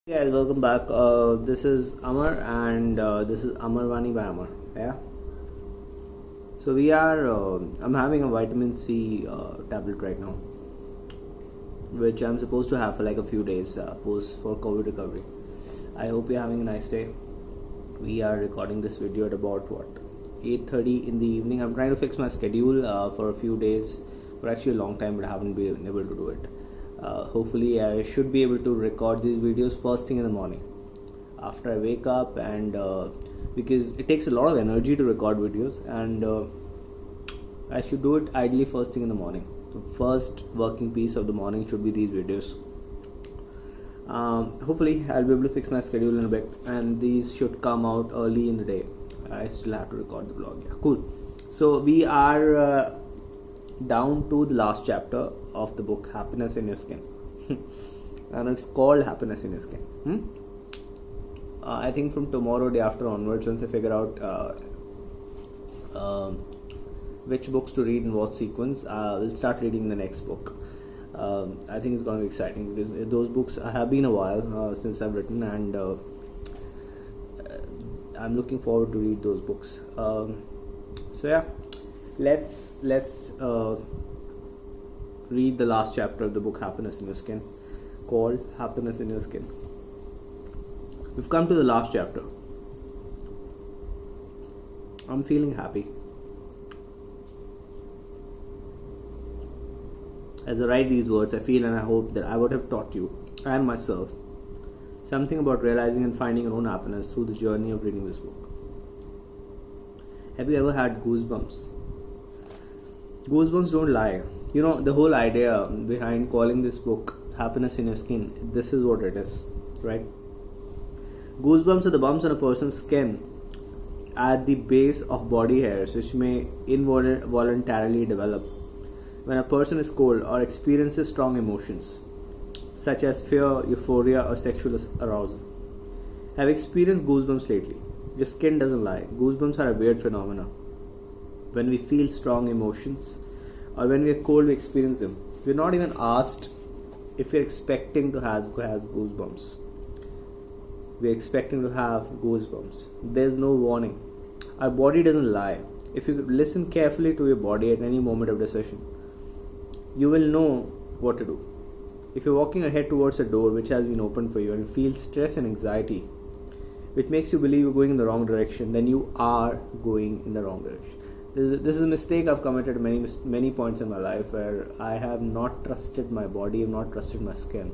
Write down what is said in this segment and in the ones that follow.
Hey guys, welcome back. This is Amar and this is Amarvani by Amar. Yeah. So we are. I'm having a vitamin C tablet right now, which I'm supposed to have for like a few days post for COVID recovery. I hope you're having a nice day. We are recording this video at about 8:30 in the evening. I'm trying to fix my schedule for a few days, for actually a long time, but I haven't been able to do it. Hopefully I should be able to record these videos first thing in the morning after I wake up, and because it takes a lot of energy to record videos, and I should do it ideally first thing in the morning. The first working piece of the morning should be these videos. Hopefully I'll be able to fix my schedule in a bit, and these should come out early in the day. I still have to record the vlog. Yeah, cool. So we are down to the last chapter of the book Happiness in Your Skin. And it's called Happiness in Your Skin. I think from tomorrow day after onwards, once I figure out which books to read in what sequence, we'll start reading the next book. I think it's going to be exciting because those books have been a while since I've written, and I'm looking forward to read those books. So yeah, let's read the last chapter of the book Happiness in Your Skin, called Happiness in Your Skin. We've come to the last chapter. I'm feeling happy. As I write these words, I feel and I hope that I would have taught you and myself something about realizing and finding your own happiness through the journey of reading this book. Have you ever had goosebumps? Goosebumps don't lie. You know, the whole idea behind calling this book Happiness in Your Skin, this is what it is, right? Goosebumps are the bumps on a person's skin at the base of body hairs, which may involuntarily develop when a person is cold or experiences strong emotions, such as fear, euphoria, or sexual arousal. Have you experienced goosebumps lately? Your skin doesn't lie. Goosebumps are a weird phenomenon. When we feel strong emotions or when we are cold, we experience them. We're not even asked if we're expecting to have goosebumps. We're expecting to have goosebumps. There's no warning. Our body doesn't lie. If you listen carefully to your body at any moment of decision, you will know what to do. If you're walking ahead towards a door which has been opened for you and feel stress and anxiety, which makes you believe you're going in the wrong direction, then you are going in the wrong direction. This is a mistake I've committed at many points in my life, where I have not trusted my body, I've not trusted my skin.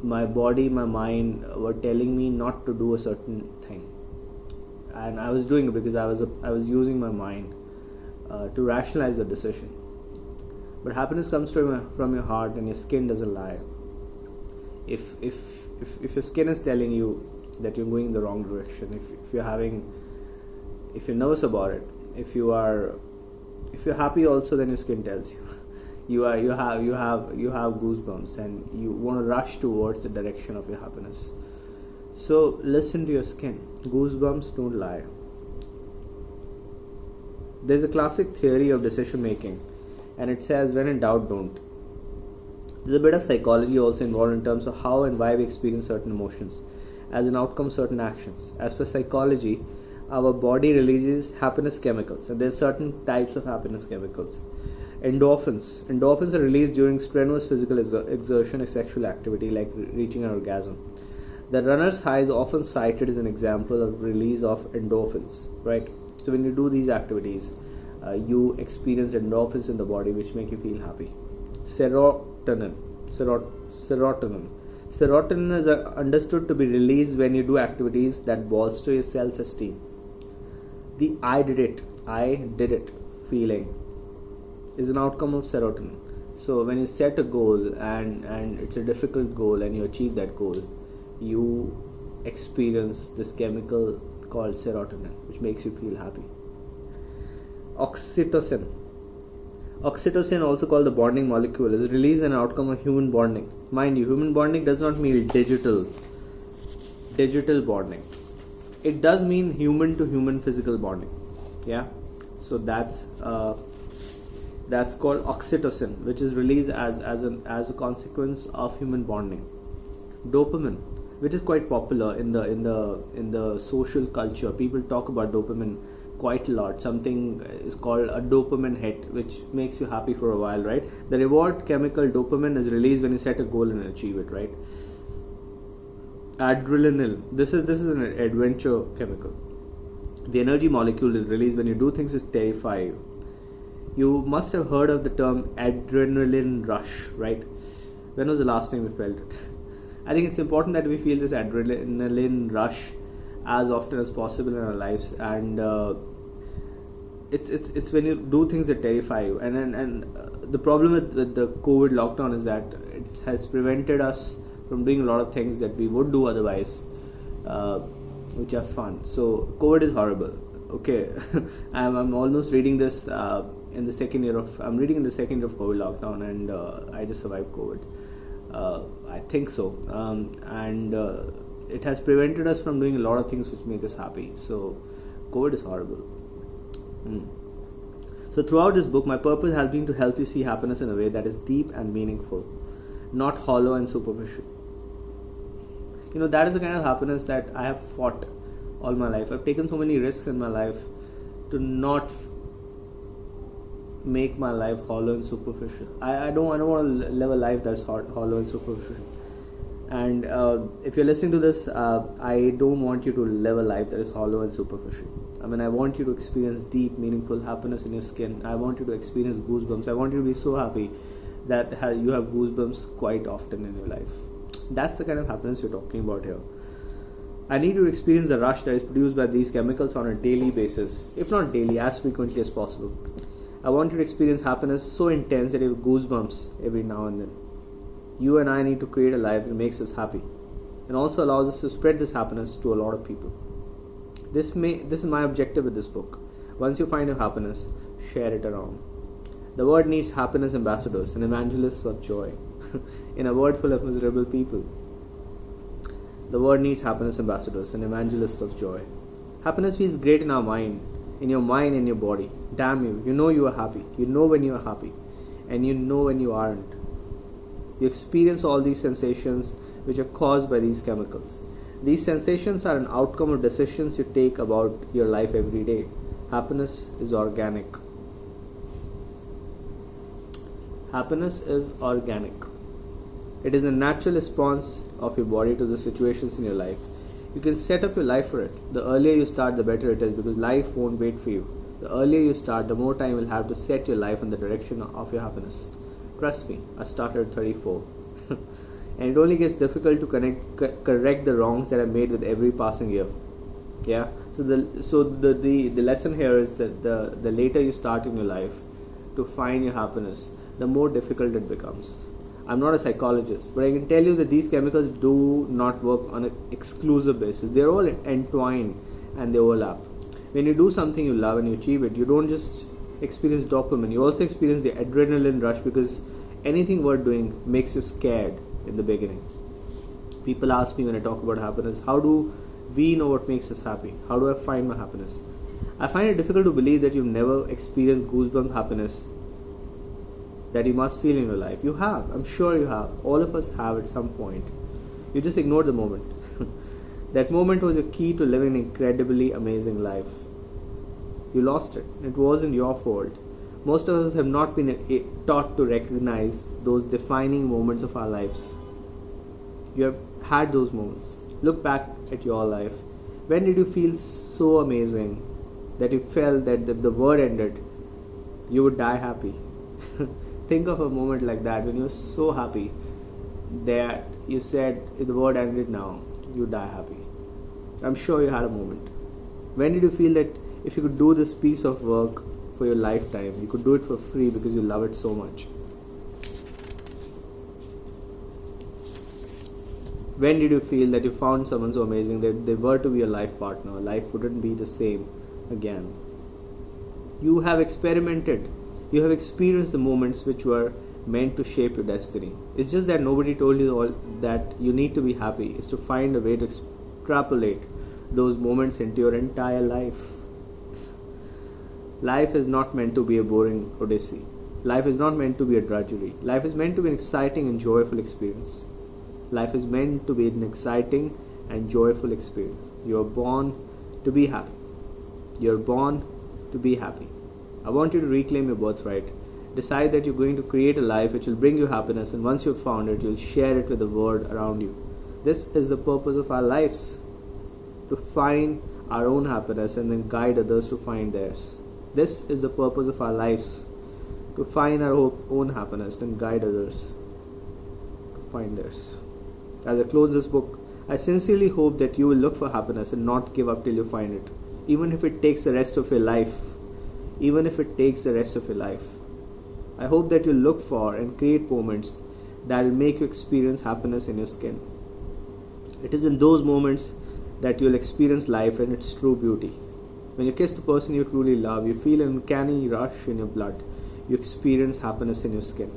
My body, my mind were telling me not to do a certain thing, and I was doing it because I was using my mind to rationalize the decision. But happiness comes from your heart, and your skin doesn't lie. If your skin is telling you that you're going in the wrong direction, if you're nervous about it, if you're happy also, then your skin tells you you have goosebumps and you want to rush towards the direction of your happiness. So listen to your skin. Goosebumps don't lie. There's a classic theory of decision making, and it says, when in doubt, don't. There's a bit of psychology also involved in terms of how and why we experience certain emotions as an outcome of certain actions. As per psychology, our body releases happiness chemicals, and there's certain types of happiness chemicals. Endorphins are released during strenuous physical exertion or sexual activity, like reaching an orgasm. The runner's high is often cited as an example of release of endorphins, right? So when you do these activities, you experience endorphins in the body which make you feel happy. Serotonin is understood to be released when you do activities that bolster your self-esteem. The I did it feeling is an outcome of serotonin. So when you set a goal and it's a difficult goal and you achieve that goal, you experience this chemical called serotonin, which makes you feel happy. Oxytocin, also called the bonding molecule, is released as an outcome of human bonding. Mind you, human bonding does not mean digital bonding. It does mean human to human physical bonding. Yeah, so that's called oxytocin, which is released as a consequence of human bonding. dopamine, which is quite popular in the social culture. People talk about dopamine quite a lot. Something is called a dopamine hit, which makes you happy for a while, right? The reward chemical dopamine is released when you set a goal and achieve it, right? Adrenaline, this is an adventure chemical. The energy molecule is released when you do things that terrify you. You must have heard of the term adrenaline rush, right? When was the last time you felt it? I think it's important that we feel this adrenaline rush as often as possible in our lives, and it's when you do things that terrify you. And the problem with the COVID lockdown is that it has prevented us from doing a lot of things that we would do otherwise, which are fun. So COVID is horrible. Okay, I'm almost reading this in the second year of COVID lockdown, and I just survived COVID. I think so, and it has prevented us from doing a lot of things which make us happy. So COVID is horrible. So throughout this book, my purpose has been to help you see happiness in a way that is deep and meaningful, not hollow and superficial. That is the kind of happiness that I have fought all my life. I've taken so many risks in my life to not make my life hollow and superficial. I don't want to live a life that's hollow and superficial. And if you're listening to this, I don't want you to live a life that is hollow and superficial. I mean, I want you to experience deep, meaningful happiness in your skin. I want you to experience goosebumps. I want you to be so happy that you have goosebumps quite often in your life. That's the kind of happiness we're talking about here. I need you to experience the rush that is produced by these chemicals on a daily basis, if not daily, as frequently as possible. I want you to experience happiness so intense that you have goosebumps every now and then. You and I need to create a life that makes us happy and also allows us to spread this happiness to a lot of people. This is my objective with this book. Once you find your happiness, share it around. The world needs happiness ambassadors and evangelists of joy. In a world full of miserable people, the world needs happiness ambassadors and evangelists of joy. Happiness feels great in our mind, in your body. Damn you, you know you are happy. You know when you are happy, and you know when you aren't. You experience all these sensations which are caused by these chemicals. These sensations are an outcome of decisions you take about your life every day. Happiness is organic. Happiness is organic. It is a natural response of your body to the situations in your life. You can set up your life for it. The earlier you start, the better it is, because life won't wait for you. The earlier you start, the more time you'll have to set your life in the direction of your happiness. Trust me, I started at 34. And it only gets difficult to correct the wrongs that are made with every passing year. Yeah. So the lesson here is that the later you start in your life to find your happiness, the more difficult it becomes. I'm not a psychologist, but I can tell you that these chemicals do not work on an exclusive basis. They're all entwined and they overlap. When you do something you love and you achieve it, you don't just experience dopamine, you also experience the adrenaline rush, because anything worth doing makes you scared in the beginning. People ask me when I talk about happiness, how do we know what makes us happy? How do I find my happiness? I find it difficult to believe that you've never experienced goosebump happiness that you must feel in your life. You have. I'm sure you have. All of us have at some point. You just ignored the moment. That moment was your key to living an incredibly amazing life. You lost it. It wasn't your fault. Most of us have not been taught to recognize those defining moments of our lives. You have had those moments. Look back at your life. When did you feel so amazing that you felt that if the world ended, you would die happy? Think of a moment like that when you were so happy that you said, if the world ended now, you die happy. I'm sure you had a moment. When did you feel that if you could do this piece of work for your lifetime, you could do it for free because you love it so much? When did you feel that you found someone so amazing that they were to be your life partner? Life wouldn't be the same again. You have experimented. You have experienced the moments which were meant to shape your destiny. It's just that nobody told you all that you need to be happy. It's to find a way to extrapolate those moments into your entire life. Life is not meant to be a boring odyssey. Life is not meant to be a drudgery. Life is meant to be an exciting and joyful experience. Life is meant to be an exciting and joyful experience. You are born to be happy. You are born to be happy. I want you to reclaim your birthright. Decide that you're going to create a life which will bring you happiness, and once you've found it, you'll share it with the world around you. This is the purpose of our lives, to find our own happiness and then guide others to find theirs. This is the purpose of our lives, to find our own happiness and guide others to find theirs. As I close this book, I sincerely hope that you will look for happiness and not give up till you find it, even if it takes the rest of your life. Even if it takes the rest of your life. I hope that you look for and create moments that will make you experience happiness in your skin. It is in those moments that you'll experience life in its true beauty. When you kiss the person you truly love, you feel an uncanny rush in your blood. You experience happiness in your skin.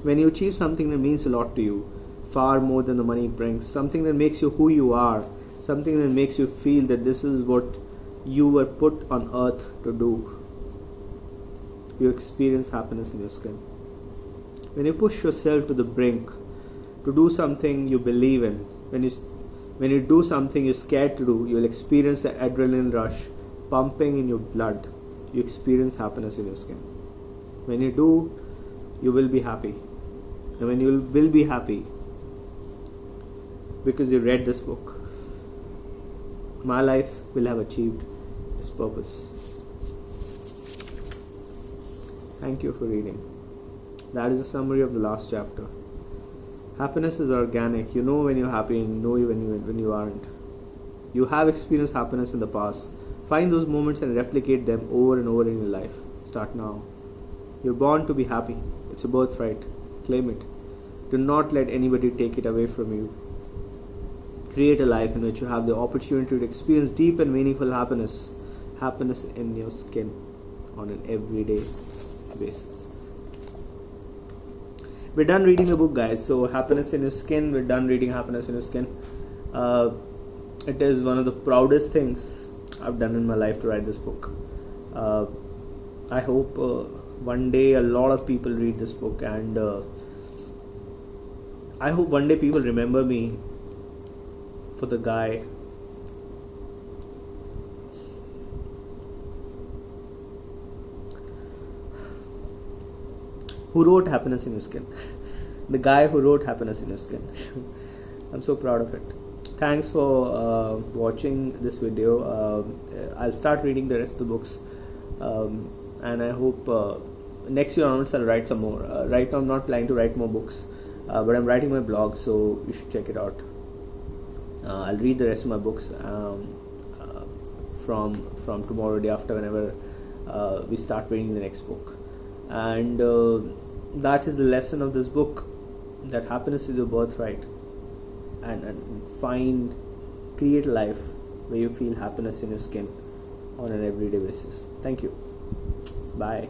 When you achieve something that means a lot to you, far more than the money it brings, something that makes you who you are, something that makes you feel that this is what you were put on earth to do, you experience happiness in your skin. When you push yourself to the brink to do something you believe in, when you do something you're scared to do, you'll experience the adrenaline rush pumping in your blood. You experience happiness in your skin. When you do, you will be happy. And when you will be happy, because you read this book, my life will have achieved its purpose. Thank you for reading. That is a summary of the last chapter. Happiness is organic. You know when you're happy and you know when you aren't. You have experienced happiness in the past. Find those moments and replicate them over and over in your life. Start now. You're born to be happy. It's a birthright. Claim it. Do not let anybody take it away from you. Create a life in which you have the opportunity to experience deep and meaningful happiness. Happiness in your skin on an everyday basis. We're done reading the book, guys. So happiness in your skin. We're done reading happiness in your skin. It is one of the proudest things I've done in my life to write this book. I hope one day a lot of people read this book, and I hope one day people remember me for the guy who wrote Happiness in Your Skin. The guy who wrote Happiness in Your Skin. I'm so proud of it. Thanks for watching this video. I'll start reading the rest of the books, and I hope next year onwards I'll write some more. Right now I'm not planning to write more books, but I'm writing my blog, so you should check it out. I'll read the rest of my books from tomorrow, day after, whenever we start reading the next book. And that is the lesson of this book, that happiness is your birthright, and create a life where you feel happiness in your skin on an everyday basis. Thank you. Bye.